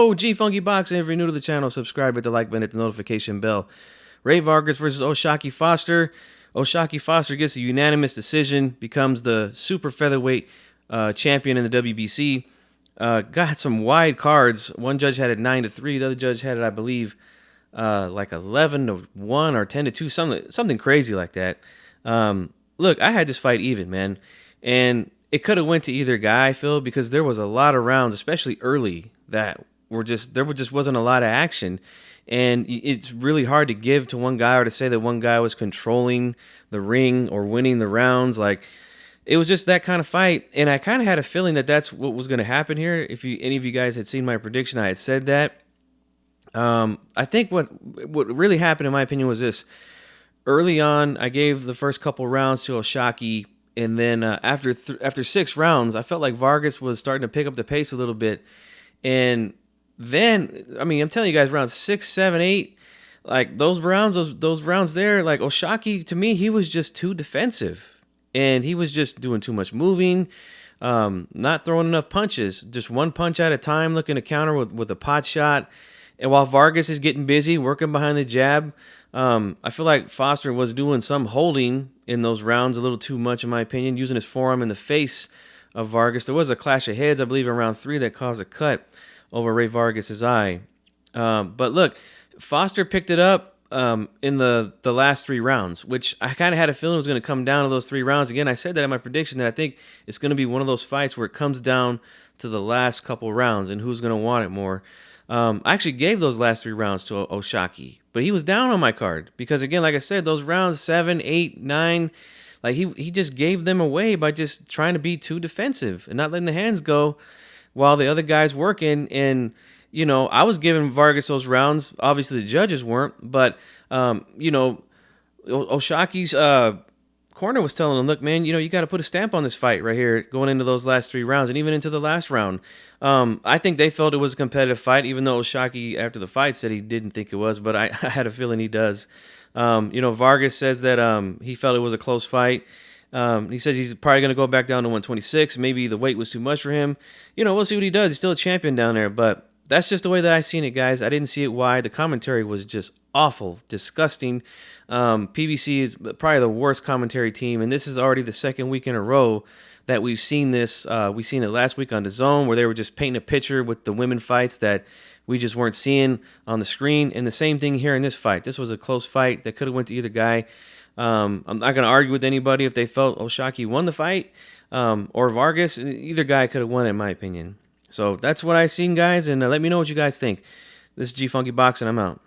Yo, G Funky Boxing. If you're new to the channel, subscribe, hit the like button, hit the notification bell. Ray Vargas versus O'Shaquie Foster. O'Shaquie Foster gets a unanimous decision, becomes the super featherweight champion in the WBC. Got some wide cards. One judge had it 9-3. The other judge had it, I believe, like 11-1 or 10-2, something crazy like that. Look, I had this fight even, man, and it could have went to either guy, Phil, because there was a lot of rounds, especially early, that there just wasn't a lot of action. And it's really hard to give to one guy or to say that one guy was controlling the ring or winning the rounds. Like, it was just that kind of fight. And I kind of had a feeling that that's what was going to happen here. If any of you guys had seen my prediction, I had said that. I think what really happened, in my opinion, was this. Early on, I gave the first couple rounds to O'Shaquie. And then after 6 rounds, I felt like Vargas was starting to pick up the pace a little bit. And then, I mean, I'm telling you guys, rounds 6, 7, 8, like those rounds there, like O'Shaquie, to me, he was just too defensive. And he was just doing too much moving, not throwing enough punches, just one punch at a time, looking to counter with a pot shot. And while Vargas is getting busy, working behind the jab, I feel like Foster was doing some holding in those rounds a little too much, in my opinion, using his forearm in the face of Vargas. There was a clash of heads, I believe, in round 3 that caused a cut over Ray Vargas' eye. But look, Foster picked it up in the last 3 rounds, which I kind of had a feeling was going to come down to those 3 rounds. Again, I said that in my prediction that I think it's going to be one of those fights where it comes down to the last couple rounds and who's going to want it more. I actually gave those last 3 rounds to O'Shaquie, but he was down on my card because, again, like I said, those rounds 7, 8, 9, like he just gave them away by just trying to be too defensive and not letting the hands go while the other guy's working. And, you know, I was giving Vargas those rounds. Obviously, the judges weren't, but, you know, O'Shaquie's corner was telling him, look, man, you know, you got to put a stamp on this fight right here going into those last 3 rounds and even into the last round. I think they felt it was a competitive fight, even though O'Shaquie, after the fight, said he didn't think it was, but I had a feeling he does. You know, Vargas says that he felt it was a close fight. He says he's probably going to go back down to 126. Maybe the weight was too much for him. You know, we'll see what he does. He's still a champion down there, but that's just the way that I seen it, guys. I didn't see it wide. The commentary was just awful, disgusting. PBC is probably the worst commentary team, and this is already the 2nd week in a row that we've seen this. We seen it last week on the Zone, where they were just painting a picture with the women fights that we just weren't seeing on the screen. And the same thing here in this fight. This was a close fight that could have went to either guy. I'm not going to argue with anybody if they felt O'Shaquie won the fight or Vargas. Either guy could have won it, in my opinion. So that's what I seen, guys, and let me know what you guys think. This is G Funky Boxing. I'm out.